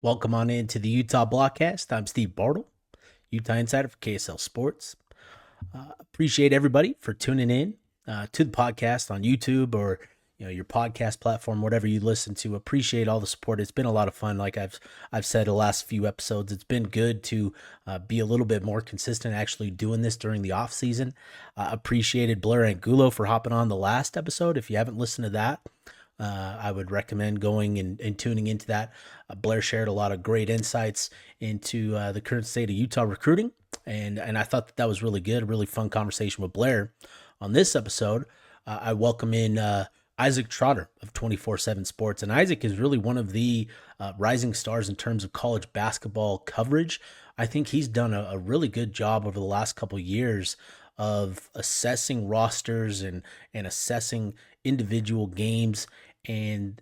Welcome on into the Utah Blockcast. I'm Steve Bartle, Utah Insider for KSL Sports. Appreciate everybody for tuning in to the podcast on YouTube or your podcast platform, whatever you listen to. Appreciate all the support. It's been a lot of fun. Like I've said the last few episodes, it's been good to be a little bit more consistent actually doing this during the off season. Appreciated Blair Angulo for hopping on the last episode. If you haven't listened to that, I would recommend going and tuning into that. Blair shared a lot of great insights into the current state of Utah recruiting, and I thought that was really good. A really fun conversation with Blair. On this episode, I welcome in Isaac Trotter of 24/7 Sports, and Isaac is really one of the rising stars in terms of college basketball coverage. I think he's done a really good job over the last couple years of assessing rosters and assessing individual games and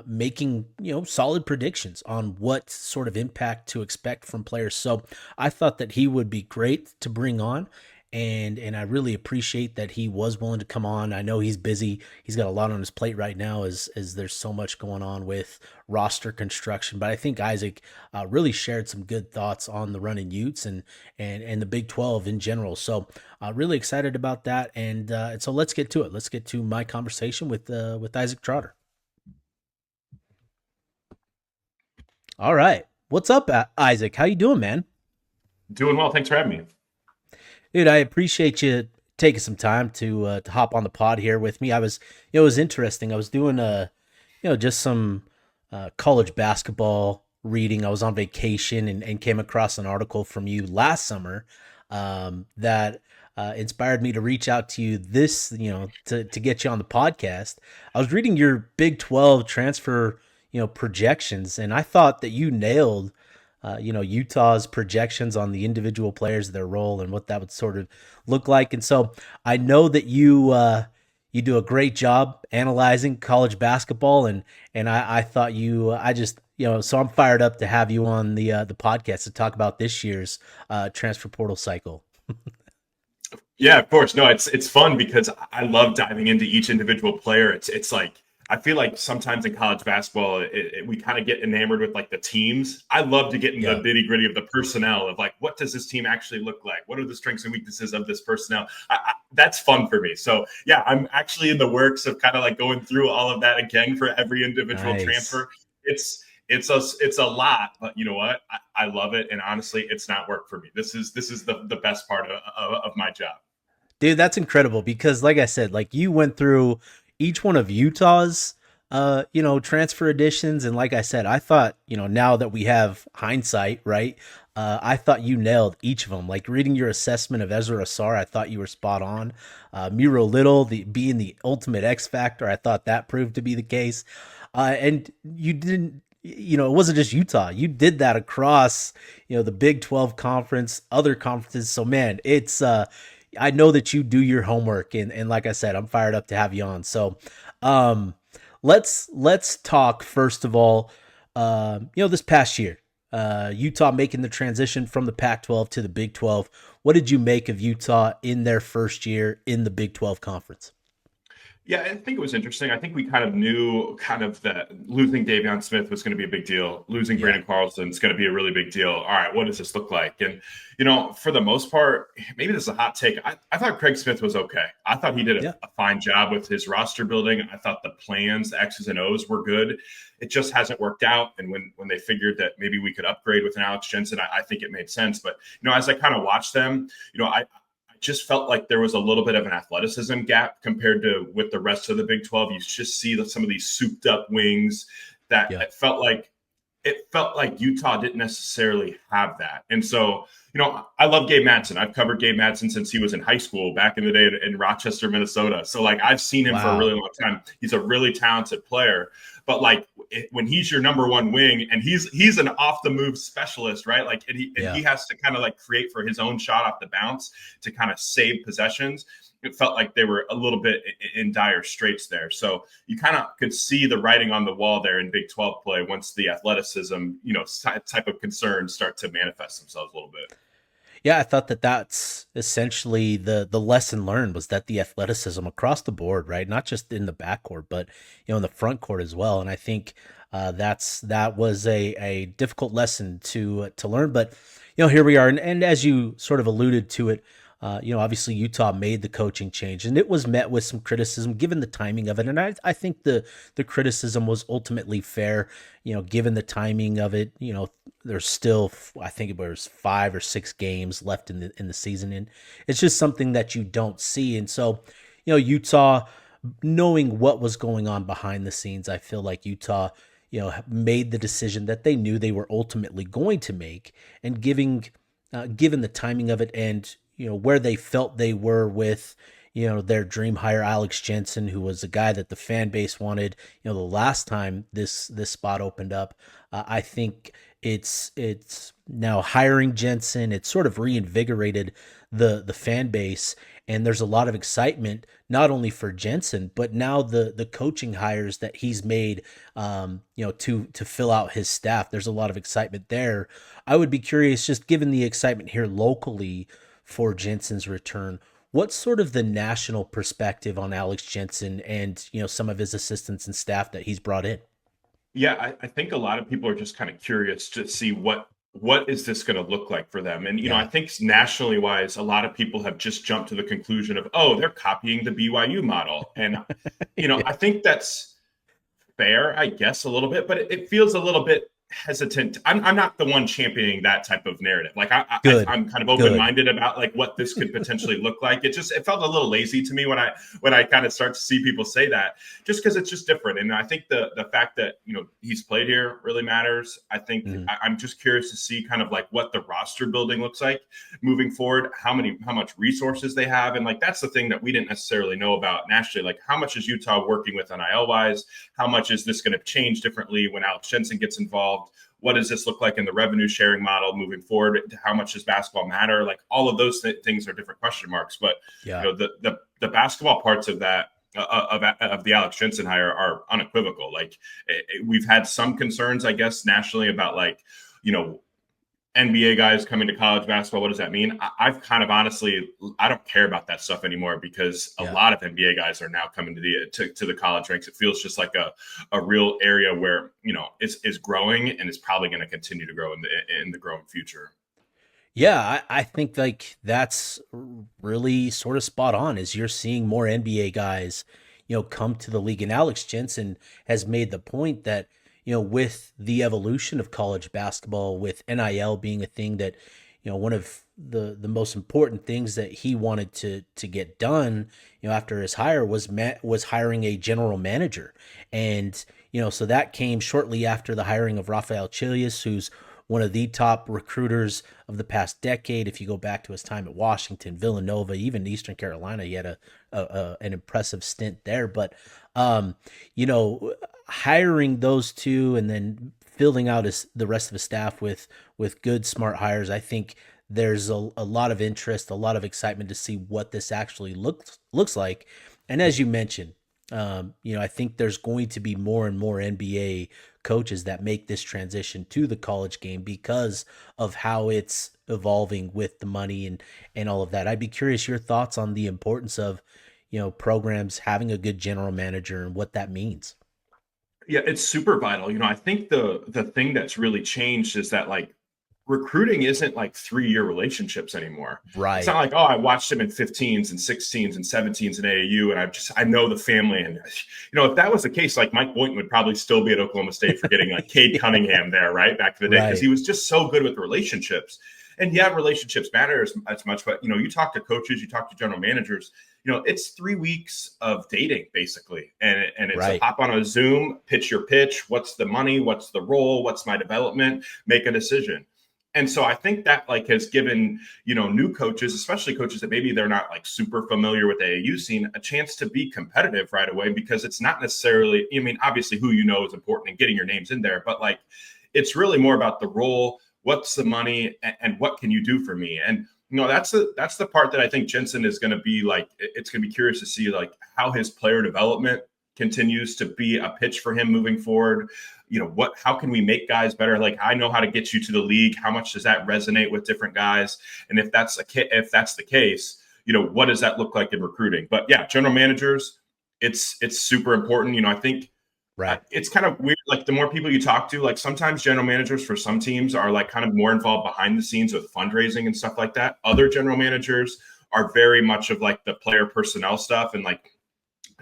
making solid predictions on what sort of impact to expect from players. So I thought that he would be great to bring on, and I really appreciate that he was willing to come on. I know he's busy; he's got a lot on his plate right now, as there's so much going on with roster construction. But I think Isaac really shared some good thoughts on the Runnin Utes and the Big 12 in general. So really excited about that, and so let's get to it. Let's get to my conversation with Isaac Trotter. All right. What's up, Isaac? How you doing, man? Doing well. Thanks for having me. Dude, I appreciate you taking some time to hop on the pod here with me. It was interesting. I was doing just some college basketball reading. I was on vacation and came across an article from you last summer that inspired me to reach out to you to get you on the podcast. I was reading your Big 12 transfer, projections, and I thought that you nailed Utah's projections on the individual players, their role, and what that would sort of look like. And so I know that you do a great job analyzing college basketball, and I thought I just so I'm fired up to have you on the podcast to talk about this year's transfer portal cycle. Yeah, of course. No, it's fun because I love diving into each individual player. It's like I feel like sometimes in college basketball, we kind of get enamored with like the teams. I love to get in the Yeah, nitty gritty of the personnel of like what does this team actually look like? What are the strengths and weaknesses of this personnel? That's fun for me. So yeah, I'm actually in the works of kind of like going through all of that again for every individual nice. transfer. It's a lot, but you know what? I love it, and honestly, it's not work for me. This is the best part of my job. Dude, that's incredible because like I said, like you went through each one of Utah's transfer editions, and like I said, I thought, now that we have hindsight, right? I thought you nailed each of them. Like reading your assessment of Ezra Asar, I thought you were spot on. Miro Little, being the ultimate X factor, I thought that proved to be the case. And you didn't, it wasn't just Utah. You did that across, the Big 12 conference, other conferences. So man, it's I know that you do your homework, and like I said, I'm fired up to have you on. So, um, let's talk first of all. This past year, Utah making the transition from the Pac-12 to the Big 12. What did you make of Utah in their first year in the Big 12 conference? Yeah, I think it was interesting. I think we kind of knew kind of that losing Davion Smith was going to be a big deal. Losing Yeah, Brandon Carlson is going to be a really big deal. All right, what does this look like? And, for the most part, maybe this is a hot take. I thought Craig Smith was okay. I thought he did a, yeah, a fine job with his roster building. I thought the plans, the X's and O's were good. It just hasn't worked out. And when they figured that maybe we could upgrade with an Alex Jensen, I think it made sense. But, as I kind of watched them, I just felt like there was a little bit of an athleticism gap compared to with the rest of the Big 12. You just see some of these souped up wings that yeah, it felt like Utah didn't necessarily have that. And so, I love Gabe Madsen. I've covered Gabe Madsen since he was in high school back in the day in Rochester, Minnesota. So like I've seen him for a really wow, long time. He's a really talented player. But like when he's your number one wing and he's an off the move specialist, right? Like and he yeah. has to kind of like create for his own shot off the bounce to kind of save possessions. It felt like they were a little bit in dire straits there. So you kind of could see the writing on the wall there in Big 12 play once the athleticism, type of concerns start to manifest themselves a little bit. Yeah, I thought that that's essentially the lesson learned was that the athleticism across the board, right? Not just in the backcourt, but in the front court as well. And I think that was a difficult lesson to learn. But here we are, and as you sort of alluded to it, obviously Utah made the coaching change, and it was met with some criticism given the timing of it. And I think the criticism was ultimately fair, given the timing of it. There's still, I think it was 5 or 6 games left in the season, and it's just something that you don't see. And so, Utah, knowing what was going on behind the scenes, I feel like Utah, made the decision that they knew they were ultimately going to make, and given the timing of it, and where they felt they were with their dream hire, Alex Jensen, who was a guy that the fan base wanted the last time this spot opened up. I think it's now hiring Jensen, it's sort of reinvigorated the fan base, and there's a lot of excitement not only for Jensen, but now the coaching hires that he's made, to fill out his staff. There's a lot of excitement there. I would be curious, just given the excitement here locally for Jensen's return, what's sort of the national perspective on Alex Jensen and some of his assistants and staff that he's brought in? Yeah, I think a lot of people are just kind of curious to see what is this going to look like for them. And I Yeah, think nationally wise, a lot of people have just jumped to the conclusion of, oh, they're copying the BYU model. And yeah, I think that's fair, I guess, a little bit, but it feels a little bit hesitant. I'm not the one championing that type of narrative. Like good, I'm kind of good. open-minded about like what this could potentially look like. It felt a little lazy to me when I kind of start to see people say that, just because it's just different. And I think the fact that he's played here really matters. I think Mhm. I'm just curious to see kind of like what the roster building looks like moving forward, how much resources they have, and like that's the thing that we didn't necessarily know about nationally. Like how much is Utah working with NIL wise? How much is this going to change differently when Alex Jensen gets involved? What does this look like in the revenue sharing model moving forward? How much does basketball matter? Like all of those things are different question marks. But Yeah. the basketball parts of that of the Alex Jensen hire are unequivocal. Like we've had some concerns, I guess, nationally about like NBA guys coming to college basketball. What does that mean? I've kind of honestly, I don't care about that stuff anymore because a Yeah. lot of NBA guys are now coming to the college ranks. It feels just like a real area where is growing and is probably going to continue to grow in the growing future. Yeah, I think like that's really sort of spot on. Is you're seeing more NBA guys, come to the league, and Alex Jensen has made the point that with the evolution of college basketball, with NIL being a thing that one of the most important things that he wanted to get done, after his hire was hiring a general manager, and so that came shortly after the hiring of Rafael Chilius, who's one of the top recruiters of the past decade. If you go back to his time at Washington, Villanova, even Eastern Carolina, he had an impressive stint there. But you know, hiring those two and then filling out the rest of his staff with good, smart hires, I think there's a lot of interest, a lot of excitement to see what this actually looks like. And as you mentioned, I think there's going to be more and more NBA coaches that make this transition to the college game because of how it's evolving with the money and all of that. I'd be curious your thoughts on the importance of, programs having a good general manager and what that means. Yeah, it's super vital. I think the thing that's really changed is that like recruiting isn't like 3-year relationships anymore. It's not Right. like, oh, I watched him in 15s and 16s and 17s in AAU, and I know the family. And if that was the case, like Mike Boynton would probably still be at Oklahoma State for getting like Cade Yeah. Cunningham there, right back in the day, because Right. he was just so good with relationships. And yeah, relationships matter as much, but you talk to coaches, you talk to general managers. It's 3 weeks of dating basically, and it's a Right. hop on a Zoom, pitch your pitch. What's the money? What's the role? What's my development? Make a decision. And so I think that like has given, new coaches, especially coaches that maybe they're not like super familiar with the AAU scene, a chance to be competitive right away, because it's not necessarily, obviously who is important and getting your names in there, but like it's really more about the role, what's the money, and what can you do for me? And that's the part that I think Jensen is going to be like, it's going to be curious to see like how his player development continues to be a pitch for him moving forward? How can we make guys better? Like, I know how to get you to the league. How much does that resonate with different guys? And if that's the case, what does that look like in recruiting? But yeah, general managers, it's super important. I think Right. it's kind of weird. Like, the more people you talk to, like, sometimes general managers for some teams are like kind of more involved behind the scenes with fundraising and stuff like that. Other general managers are very much of like the player personnel stuff and like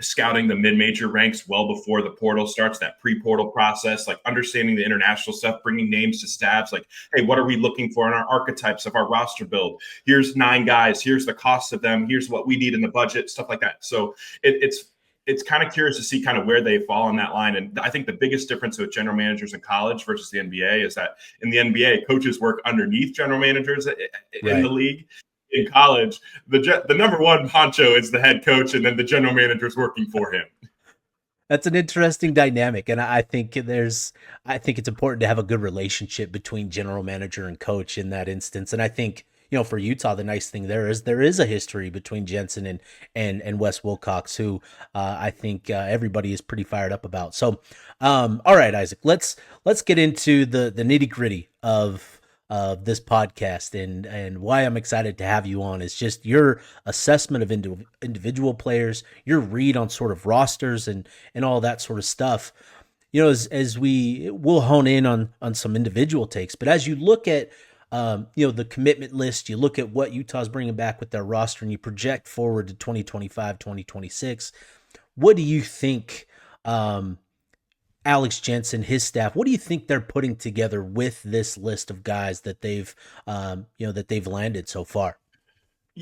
scouting the mid-major ranks well before the portal starts, that pre-portal process, like understanding the international stuff, bringing names to staffs, like, hey, what are we looking for in our archetypes of our roster build? Here's 9 guys. Here's the cost of them. Here's what we need in the budget, stuff like that. So it's kind of curious to see kind of where they fall on that line. And I think the biggest difference with general managers in college versus the NBA is that in the NBA, coaches work underneath general managers in the league. In college, the number one honcho is the head coach, and then the general manager is working for him. That's an interesting dynamic, and I think it's important to have a good relationship between general manager and coach in that instance. And I think, for Utah, the nice thing there is a history between Jensen and Wes Wilcox, who I think everybody is pretty fired up about. So, all right, Isaac, let's get into the nitty gritty of this podcast, and why I'm excited to have you on is just your assessment of individual players, your read on sort of rosters and all that sort of stuff. As we'll hone in on some individual takes, but as you look at the commitment list, you look at what Utah's bringing back with their roster, and you project forward to 2025, 2026. What do you think? Alex Jensen, his staff, what do you think they're putting together with this list of guys that they've landed so far?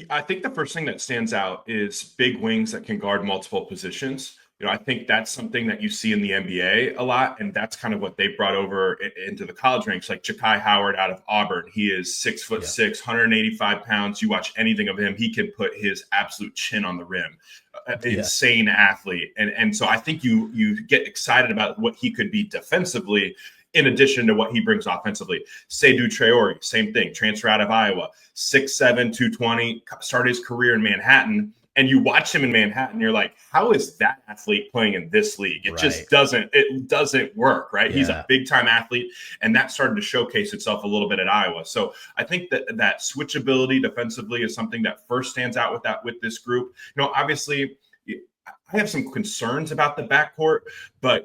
I think the first thing that stands out is big wings that can guard multiple positions. I think that's something that you see in the NBA a lot, and that's kind of what they brought over into the college ranks. Like Ja'Kai Howard out of Auburn, he is 6'6", 185 pounds. You watch anything of him, he can put his absolute chin on the rim. Insane athlete, and so I think you get excited about what he could be defensively, in addition to what he brings offensively. Seydou Traore, same thing, transfer out of Iowa, 6'7", 220, started his career in Manhattan. And you watch him in Manhattan, you're like, how is that athlete playing in this league? It just doesn't work, right? Yeah. He's a big time athlete, and that started to showcase itself a little bit at Iowa. So I think that switchability defensively is something that first stands out with this group. Obviously, I have some concerns about the backcourt, but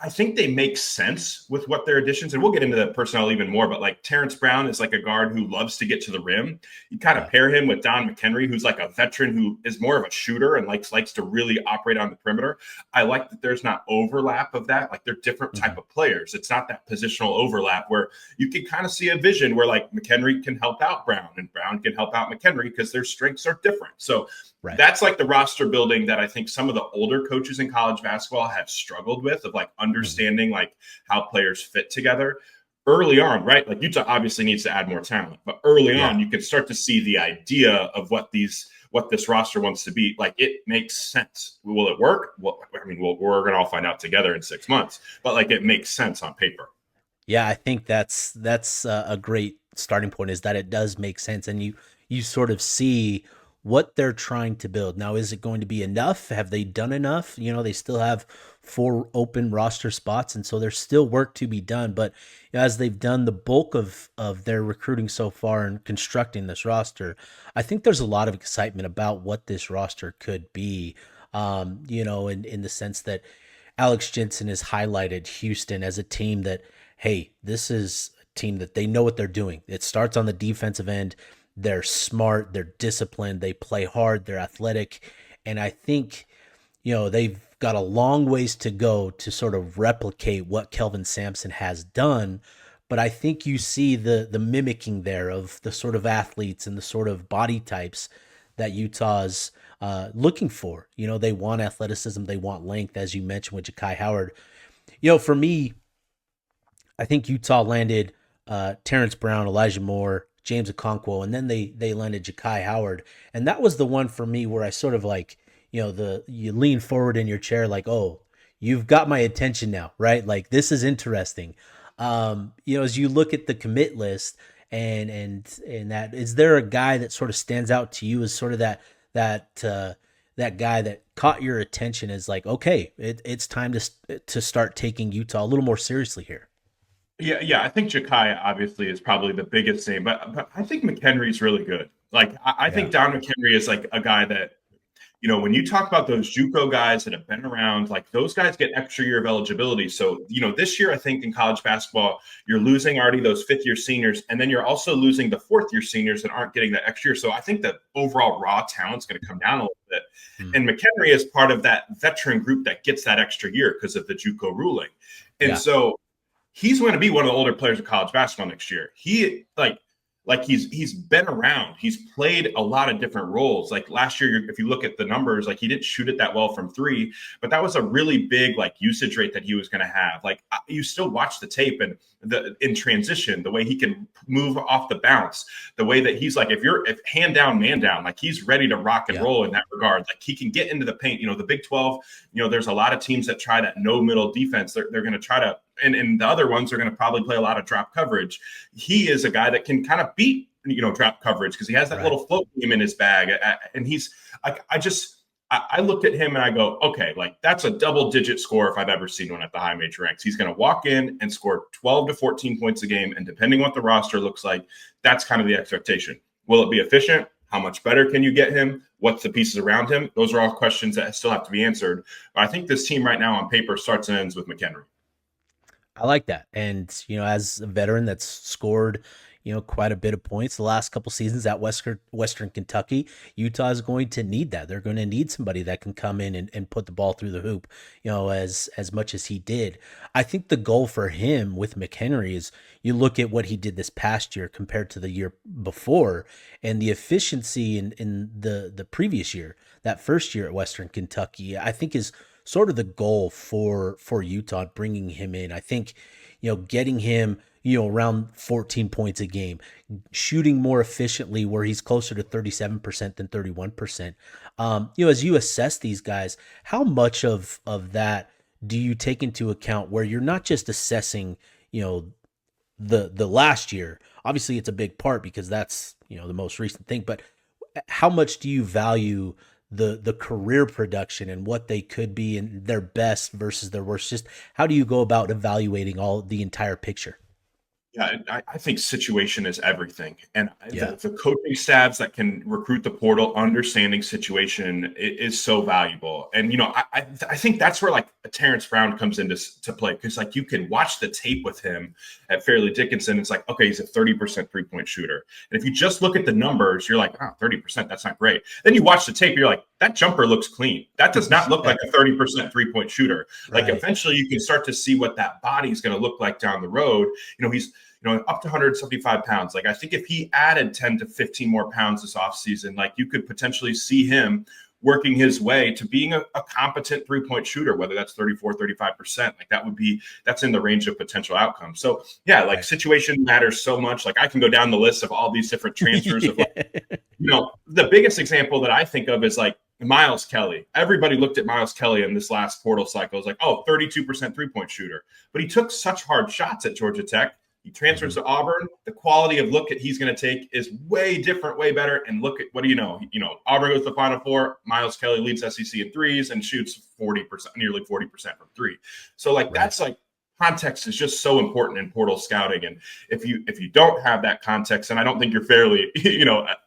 I think they make sense with what their additions, and we'll get into the personnel even more, but like Terrence Brown is like a guard who loves to get to the rim. You kind of pair him with Don McHenry, who's like a veteran who is more of a shooter and likes to really operate on the perimeter. I like that there's not overlap of that. Like, they're different type of players. It's not that positional overlap where you can kind of see a vision where like McHenry can help out Brown and Brown can help out McHenry because their strengths are different. So that's like the roster building that I think some of the older coaches in college basketball have struggled with, of like understanding like how players fit together early on, right? Like, Utah obviously needs to add more talent, but early on you can start to see the idea of what this roster wants to be. Like, it makes sense. Will it work? Well, I mean, we're going to all find out together in 6 months, but like, it makes sense on paper. Yeah, I think that's a great starting point, is that it does make sense, and you sort of see what they're trying to build. Now, is it going to be enough? Have they done enough? They still have 4 open roster spots, and so there's still work to be done. But as they've done the bulk of their recruiting so far and constructing this roster, I think there's a lot of excitement about what this roster could be, in the sense that Alex Jensen has highlighted Houston as a team that, hey, this is a team that they know what they're doing. It starts on the defensive end. They're smart, they're disciplined, they play hard, they're athletic. And I think, they've got a long ways to go to sort of replicate what Kelvin Sampson has done. But I think you see the mimicking there of the sort of athletes and the sort of body types that Utah's looking for. They want athleticism, they want length, as you mentioned with Ja'Kai Howard. For me, I think Utah landed Terrence Brown, Elijah Moore, James Okonkwo, and then they landed Ja'Kai Howard. And that was the one for me where I sort of like, you lean forward in your chair like, oh, you've got my attention now, right? Like, this is interesting. As you look at the commit list and that, is there a guy that sort of stands out to you as sort of that that guy that caught your attention as like, okay, it's time to start taking Utah a little more seriously here? Yeah. I think Jakai obviously is probably the biggest name, but I think McHenry's really good. Like I Yeah, think Don McHenry is like a guy that, when you talk about those JUCO guys that have been around, like those guys get extra year of eligibility. So, this year, I think in college basketball, you're losing already those fifth-year seniors, and then you're also losing the fourth-year seniors that aren't getting that extra year. So I think the overall raw talent's going to come down a little bit. mm. And McHenry is part of that veteran group that gets that extra year because of the JUCO ruling. And Yeah, so he's going to be one of the older players of college basketball next year. He like he's been around. He's played a lot of different roles. Like last year, if you look at the numbers, like he didn't shoot it that well from three, but that was a really big like usage rate that he was going to have. Like you still watch the tape and in transition, the way he can move off the bounce, the way that he's like, if hand down, man down, like he's ready to rock and yeah, roll in that regard. Like he can get into the paint. The Big 12, there's a lot of teams that try that no middle defense. They're going to try to, and the other ones are going to probably play a lot of drop coverage. He is a guy that can kind of beat, drop coverage because he has that right. little float game in his bag. And he's like, I look at him and I go, okay, like that's a double digit score if I've ever seen one at the high major ranks. He's going to walk in and score 12 to 14 points a game. And depending on what the roster looks like, that's kind of the expectation. Will it be efficient? How much better can you get him? What's the pieces around him? Those are all questions that still have to be answered. But I think this team right now on paper starts and ends with McHenry. I like that. And, as a veteran that's scored, quite a bit of points the last couple seasons at Western Kentucky, Utah is going to need that. They're going to need somebody that can come in and put the ball through the hoop, as much as he did. I think the goal for him with McHenry is you look at what he did this past year compared to the year before, and the efficiency in the previous year, that first year at Western Kentucky, I think is sort of the goal for Utah bringing him in. I think, getting him, around 14 points a game, shooting more efficiently where he's closer to 37% than 31%. As you assess these guys, how much of that do you take into account where you're not just assessing, the last year? Obviously it's a big part because that's, the most recent thing, but how much do you value the career production and what they could be in their best versus their worst? Just how do you go about evaluating all the entire picture? Yeah, I think situation is everything. And Yeah. the coaching staffs that can recruit the portal, understanding situation is so valuable. And, I think that's where like a Terrence Brown comes into to play because like you can watch the tape with him at Fairleigh Dickinson. It's like, okay, he's a 30% 3-point shooter. And if you just look at the numbers, you're like, oh, 30%, that's not great. Then you watch the tape, you're like, that jumper looks clean. That does not look like a 30% 3-point shooter. Like Right. eventually you can start to see what that body is going to look like down the road. He's up to 175 pounds. Like I think if he added 10 to 15 more pounds this offseason, like you could potentially see him working his way to being a competent 3-point shooter, whether that's 34, 35%. Like that's in the range of potential outcomes. So yeah, like Right. situation matters so much. Like I can go down the list of all these different transfers of like, Yeah. the biggest example that I think of is like Miles Kelly. Everybody looked at Miles Kelly in this last portal cycle. It was like, oh, 32% 3-point shooter. But he took such hard shots at Georgia Tech. He transfers to Auburn. The quality of look that he's going to take is way different, way better. And look at what do you know? Auburn goes to the Final Four. Miles Kelly leads SEC in threes and shoots 40%, nearly 40% from three. So like that's like context is just so important in portal scouting. And if you don't have that context, and I don't think you're fairly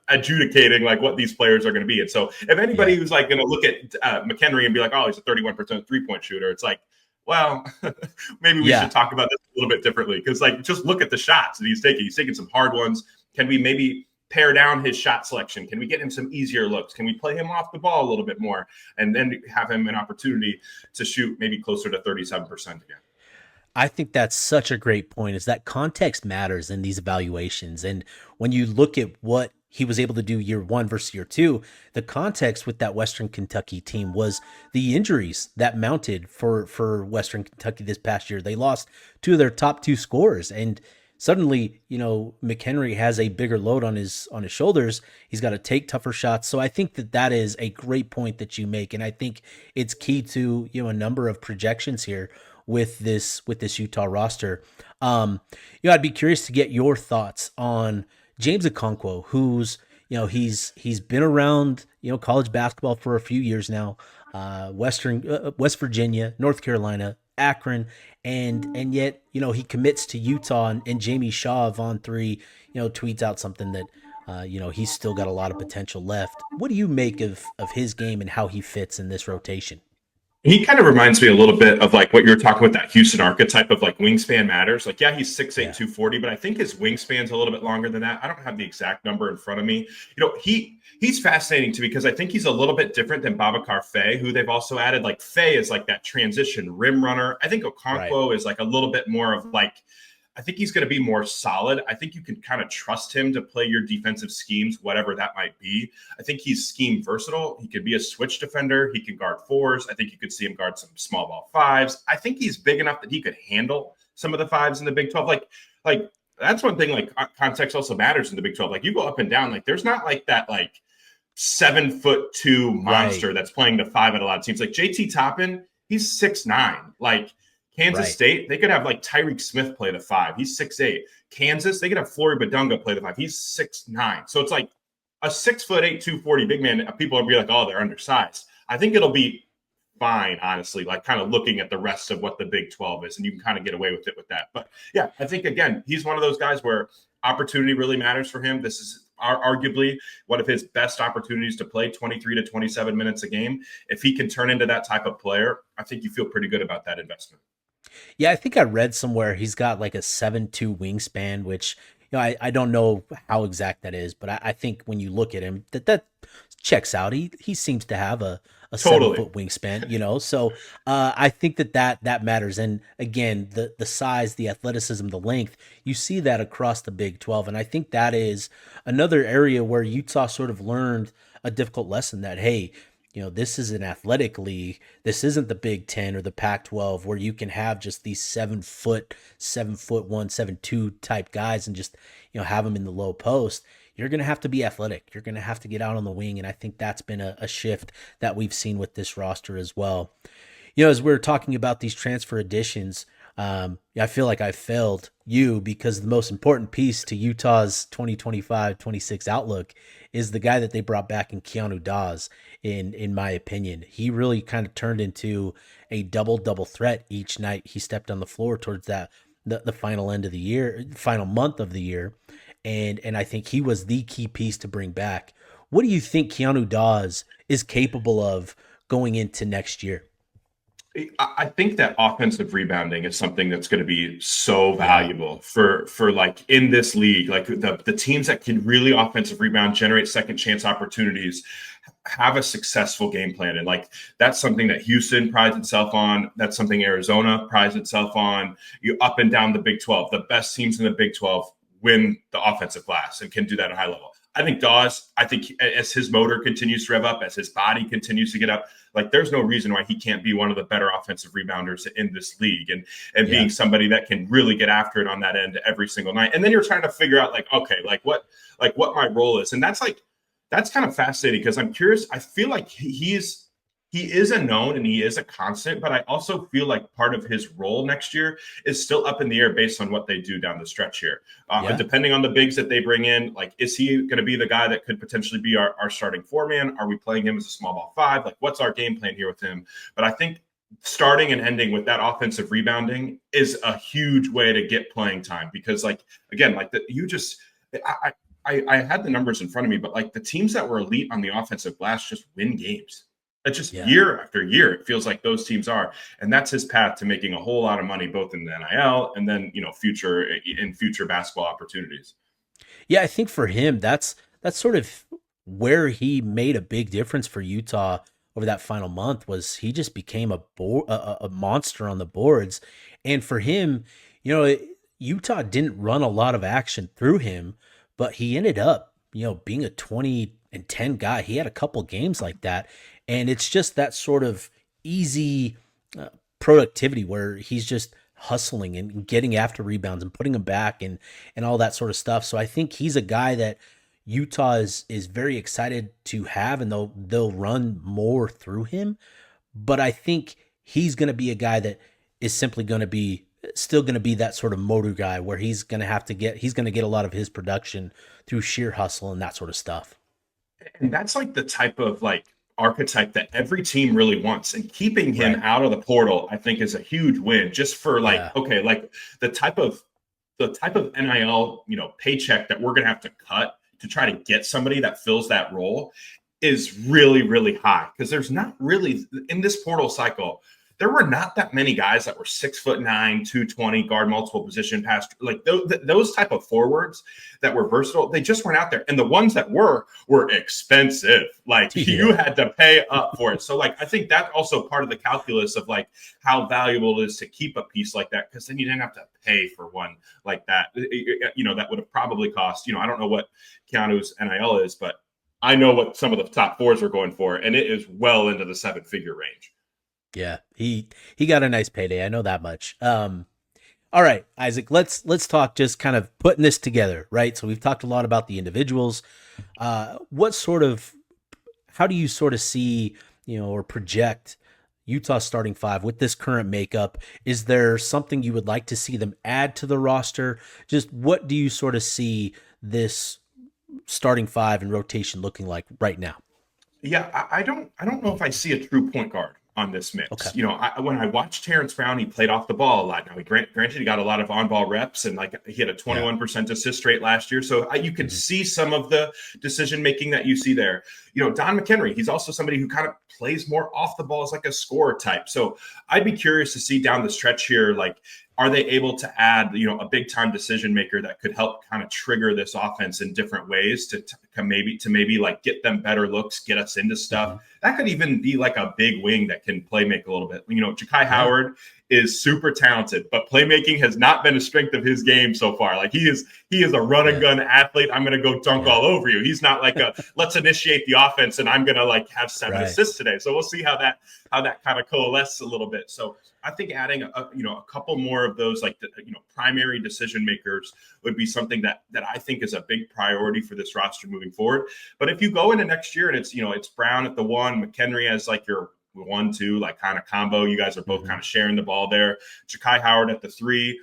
adjudicating like what these players are going to be. And so if anybody who's like going to look at McHenry and be like, oh, he's a 31% 3-point shooter, it's like, well, maybe we should talk about this a little bit differently because, like, just look at the shots that he's taking. He's taking some hard ones. Can we maybe pare down his shot selection? Can we get him some easier looks? Can we play him off the ball a little bit more and then have him an opportunity to shoot maybe closer to 37% again? I think that's such a great point, is that context matters in these evaluations. And when you look at what he was able to do year one versus year two, the context with that Western Kentucky team was the injuries that mounted for Western Kentucky this past year. They lost two of their top two scorers, and suddenly, McHenry has a bigger load on his shoulders. He's got to take tougher shots. So I think that is a great point that you make, and I think it's key to a number of projections here with this Utah roster. I'd be curious to get your thoughts on James Okonkwo, who's he's been around, college basketball for a few years now. West Virginia, North Carolina, Akron, and yet, he commits to Utah, and Jamie Shaw of On3, tweets out something that he's still got a lot of potential left. What do you make of his game and how he fits in this rotation? He kind of reminds me a little bit of like what you were talking about, that Houston archetype of like wingspan matters. Like, yeah, he's 6'8", Yeah. 240, but I think his wingspan's a little bit longer than that. I don't have the exact number in front of me. He's fascinating to me because I think he's a little bit different than Babacar Faye, who they've also added. Like, Faye is like that transition rim runner. I think Okonkwo is like a little bit more of like, I think he's going to be more solid. I think you can kind of trust him to play your defensive schemes, whatever that might be. I think he's scheme versatile. He could be a switch defender. He can guard fours. I think you could see him guard some small ball fives. I think he's big enough that he could handle some of the fives in the Big 12. Like that's one thing, like context also matters in the Big 12. Like, you go up and down, like there's not like that, like 7'2" monster that's playing the five at a lot of teams. Like JT Toppin, he's 6'9". Like, Kansas State, they could have like Tyreek Smith play the five. He's 6'8". Kansas, they could have Flory Badunga play the five. He's 6'9". So it's like a 6'8", 240 big man. People will be like, oh, they're undersized. I think it'll be fine, honestly, like kind of looking at the rest of what the Big 12 is, and you can kind of get away with it with that. But yeah, I think, again, he's one of those guys where opportunity really matters for him. This is arguably one of his best opportunities to play 23 to 27 minutes a game. If he can turn into that type of player, I think you feel pretty good about that investment. Yeah, I think I read somewhere he's got like a 7'2" wingspan, which, I don't know how exact that is, but I think when you look at him, that checks out. He seems to have a Totally. 7-foot wingspan, so I think that matters. And again, the size, the athleticism, the length, you see that across the Big 12. And I think that is another area where Utah sort of learned a difficult lesson that, hey, this is an athletic league. This isn't the Big 10 or the Pac-12 where you can have just these 7'1", 7'2" type guys and just, have them in the low post. You're going to have to be athletic. You're going to have to get out on the wing. And I think that's been a shift that we've seen with this roster as well. As we're talking about these transfer additions, I feel like I failed you because the most important piece to Utah's 2025-26 outlook is the guy that they brought back in Keanu Haws. In my opinion, he really kind of turned into a double threat each night he stepped on the floor towards the final end of the year, final month of the year, and I think he was the key piece to bring back. What do you think Keanu Haws is capable of going into next year? I think that offensive rebounding is something that's going to be so valuable for like in this league, like the teams that can really offensive rebound, generate second chance opportunities, have a successful game plan. And like, that's something that Houston prides itself on. That's something Arizona prides itself on. You up and down the Big 12, the best teams in the Big 12 win the offensive glass and can do that at a high level. I think Dawes, as his motor continues to rev up, as his body continues to get up, like there's no reason why he can't be one of the better offensive rebounders in this league and being somebody that can really get after it on that end every single night. And then you're trying to figure out like, okay, what my role is. And that's kind of fascinating because I'm curious. I feel like he is a known and he is a constant, but I also feel like part of his role next year is still up in the air based on what they do down the stretch here. Depending on the bigs that they bring in, like, is he going to be the guy that could potentially be our starting four-man? Are we playing him as a small ball five? Like, what's our game plan here with him? But I think starting and ending with that offensive rebounding is a huge way to get playing time because, like, again, like I had the numbers in front of me, but like the teams that were elite on the offensive glass just win games. It's just year after year, it feels like those teams are. And that's his path to making a whole lot of money, both in the NIL and then, future basketball opportunities. Yeah, I think for him, that's sort of where he made a big difference for Utah over that final month was he just became a monster on the boards. And for him, Utah didn't run a lot of action through him, but he ended up, being a 20-10 guy. He had a couple games like that. And it's just that sort of easy productivity where he's just hustling and getting after rebounds and putting them back and all that sort of stuff. So I think he's a guy that Utah is very excited to have, and they'll run more through him. But I think he's going to be a guy that is simply going to be still going to be that sort of motor guy where he's going to get a lot of his production through sheer hustle and that sort of stuff. And that's like the type of like archetype that every team really wants. And keeping him out of the portal, I think, is a huge win just for like, okay, like the type of NIL, paycheck that we're going to have to cut to try to get somebody that fills that role is really, really high. Because there's not really in this portal cycle, there were not that many guys that were 6'9", 220, guard multiple position pass, like those type of forwards that were versatile. They just weren't out there, and the ones that were expensive. Like you had to pay up for it. So like I think that's also part of the calculus of like how valuable it is to keep a piece like that, because then you didn't have to pay for one like that. That would have probably cost. I don't know what Keanu's NIL is, but I know what some of the top fours are going for, and it is well into the 7-figure range. Yeah, he got a nice payday. I know that much. All right, Isaac, let's talk just kind of putting this together, right? So we've talked a lot about the individuals. How do you sort of see, or project Utah starting five with this current makeup? Is there something you would like to see them add to the roster? Just what do you sort of see this starting five and rotation looking like right now? Yeah, I don't know if I see a true point guard on this mix. Okay. When I watched Terrence Brown, he played off the ball a lot. Now, granted, he got a lot of on-ball reps, and like he had a 21% assist rate last year. So you can see some of the decision-making that you see there. Don McHenry, he's also somebody who kind of plays more off the ball as like a scorer type. So I'd be curious to see down the stretch here, like, are they able to add, a big time decision maker that could help kind of trigger this offense in different ways to maybe like get them better looks, get us into stuff. That could even be like a big wing that can play make a little bit. Ja'Kai Howard is super talented, but playmaking has not been a strength of his game so far. Like he is a run and gun athlete. I'm going to go dunk all over you. He's not like let's initiate the offense and I'm going to like have 7 assists today. So we'll see how that kind of coalesces a little bit. So I think adding a couple more of those like primary decision makers would be something that I think is a big priority for this roster moving forward. But if you go into next year and it's Brown at the 1, McHenry as like your 1-2 like kind of combo, you guys are both kind of sharing the ball there. Ja'Kai Howard at the 3,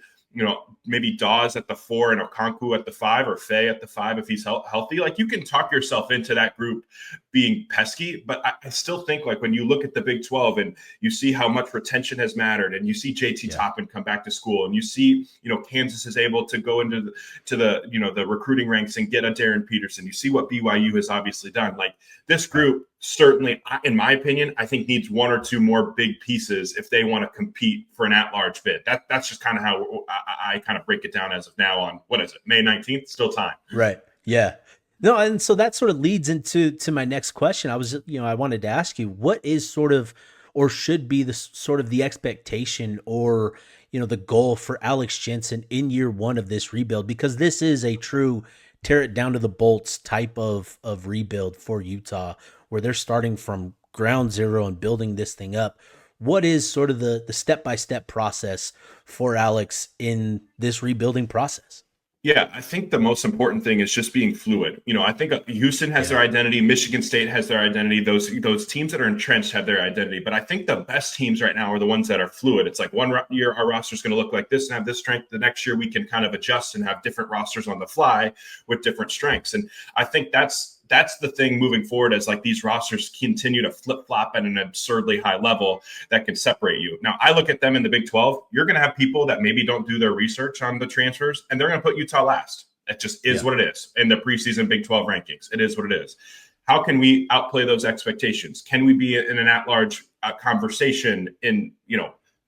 maybe Dawes at the 4 and Okonkwo at the 5, or Faye at the 5 if he's healthy. Like you can talk yourself into that group being pesky, but I still think like when you look at the Big 12 and you see how much retention has mattered, and you see JT Toppin come back to school, and you see Kansas is able to go into the recruiting ranks and get a Darren Peterson. You see what BYU has obviously done. Like this group certainly, in my opinion, I think needs 1 or 2 more big pieces if they want to compete for an at-large bid. That's just kind of how I kind of break it down as of now on, what is it, May 19th? Still time. Right. Yeah. No, and so that sort of leads into my next question. I wanted to ask you, what is sort of, or should be the sort of the expectation or, the goal for Alex Jensen in year 1 of this rebuild? Because this is a true tear it down to the bolts type of rebuild for Utah, where they're starting from ground zero and building this thing up. What is sort of the step-by-step process for Alex in this rebuilding process? Yeah, I think the most important thing is just being fluid. I think Houston has their identity. Michigan State has their identity. Those teams that are entrenched have their identity. But I think the best teams right now are the ones that are fluid. It's like one year our roster is going to look like this and have this strength. The next year we can kind of adjust and have different rosters on the fly with different strengths. And I think that's the thing moving forward, as like these rosters continue to flip-flop at an absurdly high level that can separate you. Now, I look at them in the Big 12. You're going to have people that maybe don't do their research on the transfers, and they're going to put Utah last. It just is what it is in the preseason Big 12 rankings. It is what it is. How can we outplay those expectations? Can we be in an at-large conversation in,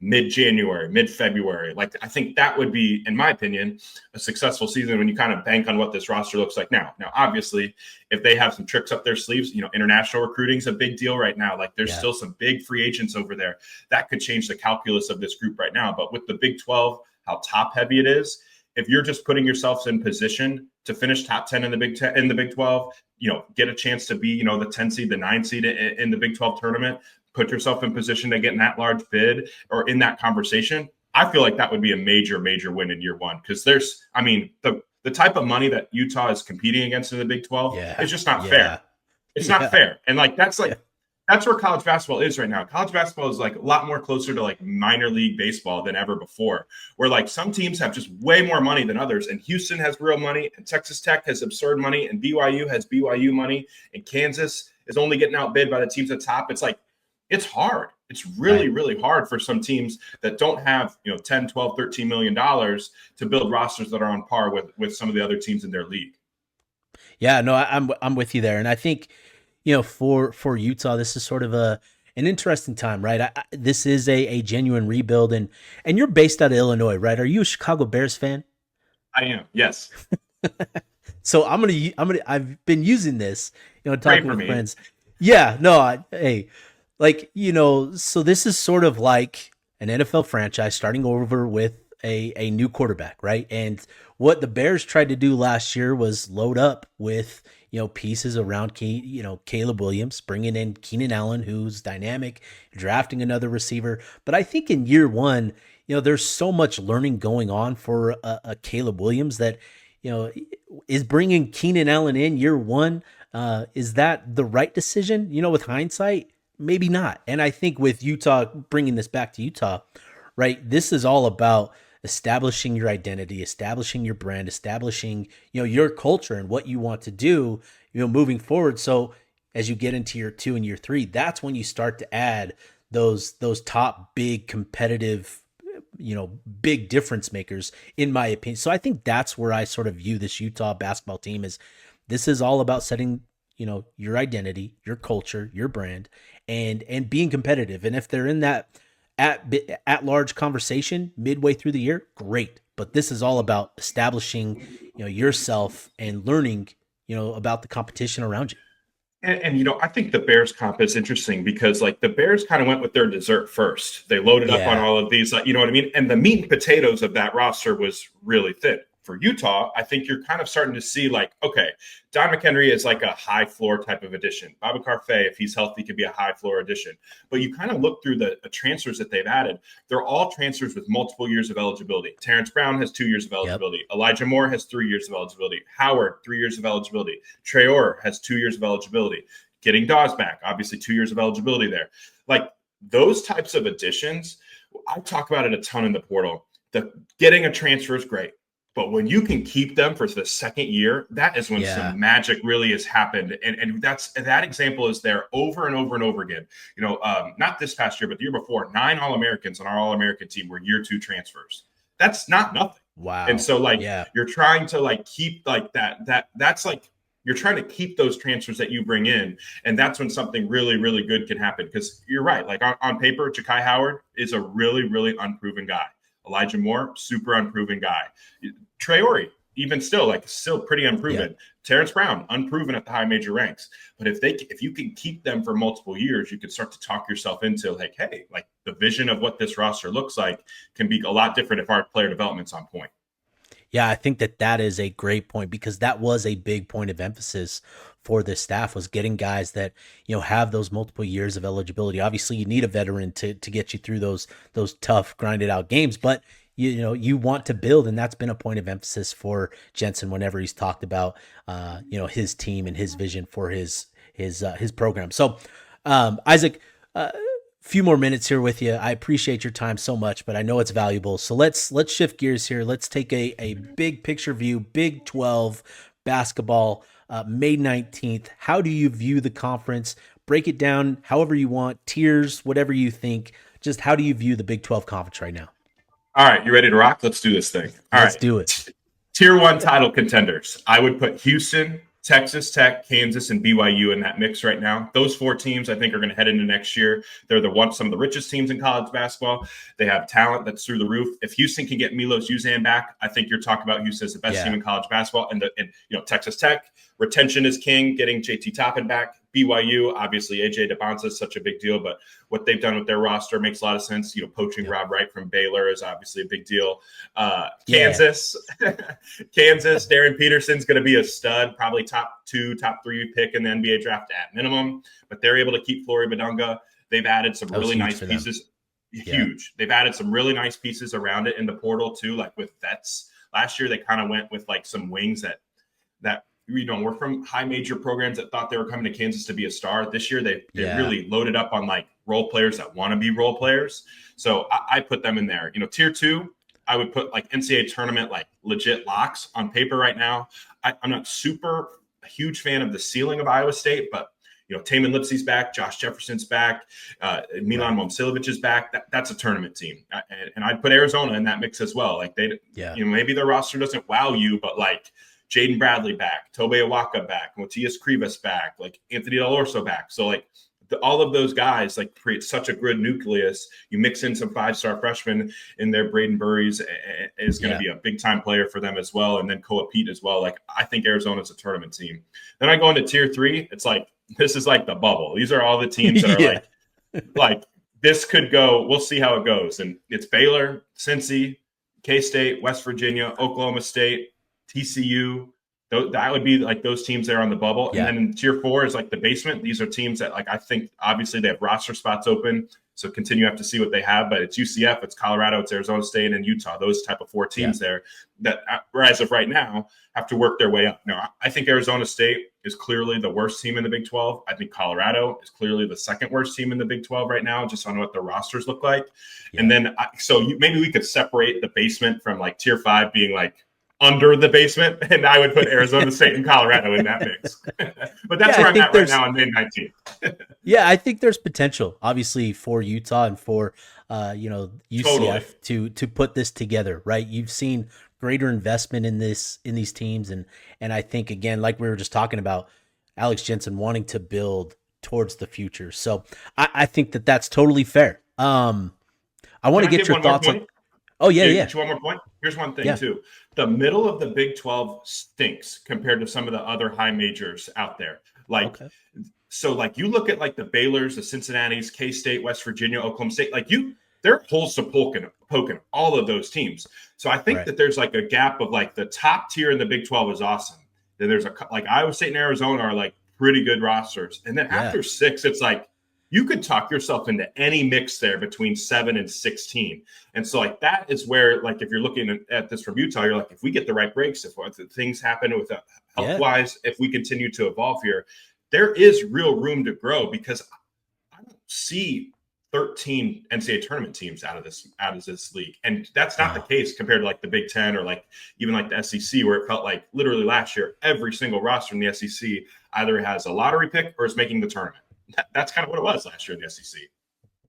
mid-January, mid-February? Like, I think that would be, in my opinion, a successful season when you kind of bank on what this roster looks like now. Now, obviously, if they have some tricks up their sleeves, international recruiting is a big deal right now. Like, there's still some big free agents over there. That could change the calculus of this group right now. But with the Big 12, how top-heavy it is, if you're just putting yourself in position to finish top 10 in the Big 10, in the Big 12, get a chance to be, the 10 seed, the 9 seed in the Big 12 tournament, put yourself in position to get in that large bid or in that conversation, I feel like that would be a major, major win in year 1. Because the type of money that Utah is competing against in the Big 12 is just not fair. It's not fair. And like, that's like, that's where college basketball is right now. College basketball is like a lot more closer to like minor league baseball than ever before, where like some teams have just way more money than others. And Houston has real money, and Texas Tech has absurd money, and BYU has BYU money, and Kansas is only getting outbid by the teams at the top. It's like, it's hard. It's really, really hard for some teams that don't have, 10, 12, $13 million to build rosters that are on par with some of the other teams in their league. Yeah, no, I'm with you there. And I think, for Utah, this is sort of an interesting time, right? This is a genuine rebuild, and you're based out of Illinois, right? Are you a Chicago Bears fan? I am, yes. So I've been using this, talking with me. friends. Yeah, no, so this is sort of like an NFL franchise starting over with a new quarterback, right? And what the Bears tried to do last year was load up with, pieces around Caleb Williams, bringing in Keenan Allen, who's dynamic, drafting another receiver. But I think in year one, there's so much learning going on for a Caleb Williams that, is bringing Keenan Allen in year one. Is that the right decision? With hindsight, maybe not. And I think with Utah, bringing this back to Utah, right, this is all about establishing your identity, establishing your brand, establishing, your culture and what you want to do, moving forward. So as you get into year 2 and year 3, that's when you start to add those top big competitive, big difference makers, in my opinion. So I think that's where I sort of view this Utah basketball team is this is all about setting, your identity, your culture, your brand, and being competitive. And if they're in that at large conversation midway through the year, great. But this is all about establishing, yourself and learning, about the competition around you. And I think the Bears comp is interesting because like the Bears kind of went with their dessert first. They loaded up on all of these, you know what I mean? And the meat and potatoes of that roster was really thin. For Utah, I think you're kind of starting to see like, okay, Don McHenry is like a high floor type of addition. Babacar Faye, if he's healthy, could be a high floor addition. But you kind of look through the transfers that they've added. They're all transfers with multiple years of eligibility. Terrence Brown has 2 years of eligibility. Yep. Elijah Moore has 3 years of eligibility. Howard, 3 years of eligibility. Traore has 2 years of eligibility. Getting Dawes back, obviously 2 years of eligibility there. Like those types of additions, I talk about it a ton in the portal. Getting a transfer is great. But when you can keep them for the second year, that is when some magic really has happened. And that example is there over and over and over again. Not this past year, but the year before, 9 All-Americans on our All-American team were year 2 transfers. That's not nothing. Wow. And so you're trying to keep that's you're trying to keep those transfers that you bring in. And that's when something really, really good can happen. Because you're right. Like on paper, Ja'Kai Howard is a really, really unproven guy. Elijah Moore, super unproven guy. Traore, even still pretty unproven. Yeah. Terrence Brown, unproven at the high major ranks. But if you can keep them for multiple years, you can start to talk yourself into like, hey, like the vision of what this roster looks like can be a lot different if our player development's on point. Yeah, I think that is a great point because that was a big point of emphasis for this staff was getting guys that, have those multiple years of eligibility. Obviously, you need a veteran to get you through those tough, grinded out games, but you want to build, and that's been a point of emphasis for Jensen whenever he's talked about, his team and his vision for his program. So, Isaac, few more minutes here with you. I appreciate your time so much, but I know it's valuable. So let's shift gears here. Let's take a big picture view, Big 12 basketball, May 19th. How do you view the conference? Break it down however you want, tiers, whatever you think. Just how do you view the Big 12 conference right now? All right, you ready to rock? Let's do this thing. Let's do it. Tier 1 title contenders. I would put Houston, Texas Tech, Kansas, and BYU in that mix right now. Those 4 teams, I think, are going to head into next year. They're some of the richest teams in college basketball. They have talent that's through the roof. If Houston can get Milos Uzan back, I think you're talking about Houston as the best team in college basketball. And Texas Tech, retention is king. Getting JT Toppin back. BYU, obviously, AJ DeBonza is such a big deal, but what they've done with their roster makes a lot of sense. Poaching Rob Wright from Baylor is obviously a big deal. Kansas, Darren Peterson's going to be a stud, probably top 2, top 3 pick in the NBA draft at minimum, but they're able to keep Flory Badunga. They've added some really nice pieces. Huge. They've added some really nice pieces around it in the portal too, like with vets. Last year, they kind of went with like some wings that we're from high major programs that thought they were coming to Kansas to be a star. This year, they really loaded up on like role players that want to be role players. So I put them in there. Tier 2, I would put like NCAA tournament, like legit locks on paper right now. I'm not super a huge fan of the ceiling of Iowa State, but Taman Lipsey's back, Josh Jefferson's back, Milan Momcilovic is back. That's a tournament team, and I'd put Arizona in that mix as well. Like maybe their roster doesn't wow you, but like Jaden Bradley back, Tobe Awaka back, Matias Krivas back, like Anthony Del Orso back. So like all of those guys like create such a good nucleus. You mix in some 5-star freshmen in there. Braden Burries is going to be a big time player for them as well, and then Koa Pete as well. Like I think Arizona's a tournament team. Then I go into tier 3. It's like this is like the bubble. These are all the teams that are like this could go. We'll see how it goes. And it's Baylor, Cincy, K-State, West Virginia, Oklahoma State, TCU. That would be like those teams there on the bubble. And then in tier 4 is like the basement. These are teams that like I think obviously they have roster spots open. So continue to have to see what they have. But it's UCF, it's Colorado, it's Arizona State, and Utah. Those type of 4 teams there that, as of right now, have to work their way up. Now, I think Arizona State is clearly the worst team in the Big 12. I think Colorado is clearly the second worst team in the Big 12 right now, just on what the rosters look like. And then maybe we could separate the basement from like tier 5 being like under the basement, and I would put Arizona State and Colorado in that mix. But that's where I'm at right now on May 19th. I think there's potential, obviously, for Utah and for UCF to put this together, right? You've seen greater investment in these teams, and I think again, like we were just talking about, Alex Jensen wanting to build towards the future. So I think that's totally fair. I want to get your thoughts on. Oh, yeah. One more point. Here's one thing, too. The middle of the Big 12 stinks compared to some of the other high majors out there. So, like, you look at, like, the Baylors, the Cincinnatis, K-State, West Virginia, Oklahoma State. Like, they're holes to poking all of those teams. So I think that there's, like, a gap of, like, the top tier in the Big 12 is awesome. Then there's, like, Iowa State and Arizona are, like, pretty good rosters. And then after 6, it's, like, you could talk yourself into any mix there between 7 and 16. And so like that is where, like, if you're looking at this from Utah, you're like, if we get the right breaks, if things happen with health-wise, if we continue to evolve here, there is real room to grow because I don't see 13 NCAA tournament teams out of this league. And that's not the case compared to like the Big Ten or like even like the SEC, where it felt like literally last year, every single roster in the SEC either has a lottery pick or is making the tournament. That's kind of what it was last year in the SEC.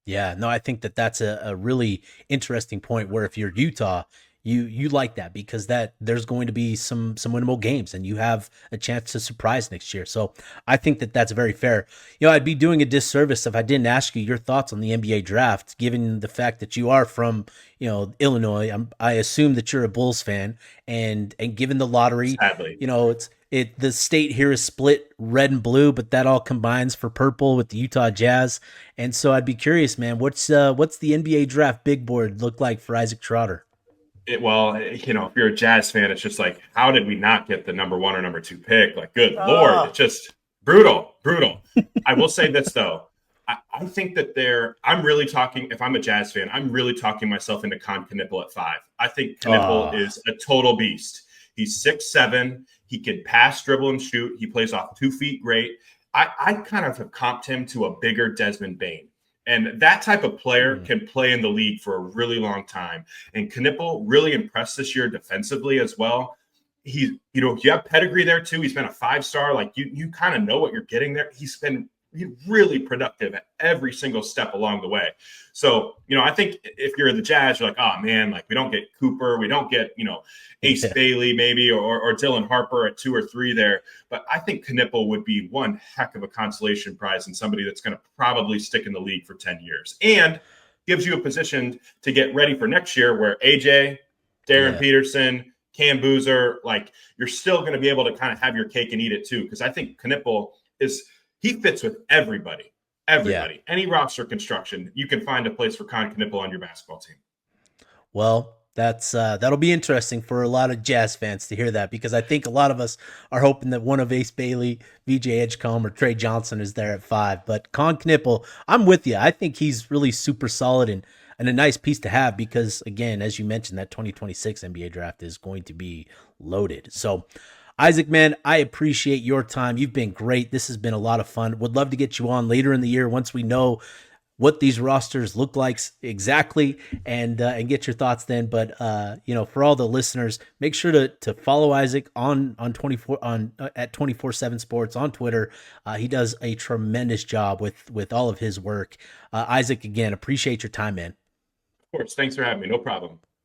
Yeah, no, I think that's a really interesting point where if you're Utah, you like that because that there's going to be some winnable games and you have a chance to surprise next year. So I think that's very fair. I'd be doing a disservice if I didn't ask you your thoughts on the NBA draft, given the fact that you are from, Illinois. I assume that you're a Bulls fan, and given the lottery, sadly, the state here is split red and blue, but that all combines for purple with the Utah Jazz. And so I'd be curious, man, what's the NBA draft big board look like for Isaac Trotter? If you're a Jazz fan, it's just like, how did we not get the number 1 or number 2 pick? Like, good Lord, it's just brutal. I will say this, though. I think that I'm really talking, if I'm a Jazz fan, I'm really talking myself into Con Knipple at 5. I think Knipple is a total beast. He's 6'7". He can pass, dribble, and shoot. He plays off 2 feet great. I kind of have comped him to a bigger Desmond Bane. And that type of player can play in the league for a really long time. And Knipple really impressed this year defensively as well. You have pedigree there too. He's been a 5-star. Like you kind of know what you're getting there. He's been really productive at every single step along the way. So, I think if you're the Jazz, you're like, oh man, like we don't get Cooper, we don't get, Ace Bailey maybe, or Dylan Harper at 2 or 3 there. But I think Knipple would be one heck of a consolation prize and somebody that's going to probably stick in the league for 10 years and gives you a position to get ready for next year where AJ, Darren Peterson, Cam Boozer, like you're still going to be able to kind of have your cake and eat it too. Because I think Knipple he fits with everybody. Any roster construction, you can find a place for Con Knipple on your basketball team. Well, that'll be interesting for a lot of Jazz fans to hear that, because I think a lot of us are hoping that one of Ace Bailey, VJ Edgecombe, or Trey Johnson is there at 5. But Con Knipple, I'm with you. I think he's really super solid and a nice piece to have because, again, as you mentioned, that 2026 NBA draft is going to be loaded. So Isaac, man, I appreciate your time. You've been great. This has been a lot of fun. Would love to get you on later in the year once we know what these rosters look like exactly, and get your thoughts then. But for all the listeners, make sure to follow Isaac on 24 on at 24/7 Sports on Twitter. He does a tremendous job with all of his work. Isaac, again, appreciate your time, man. Of course. Thanks for having me. No problem.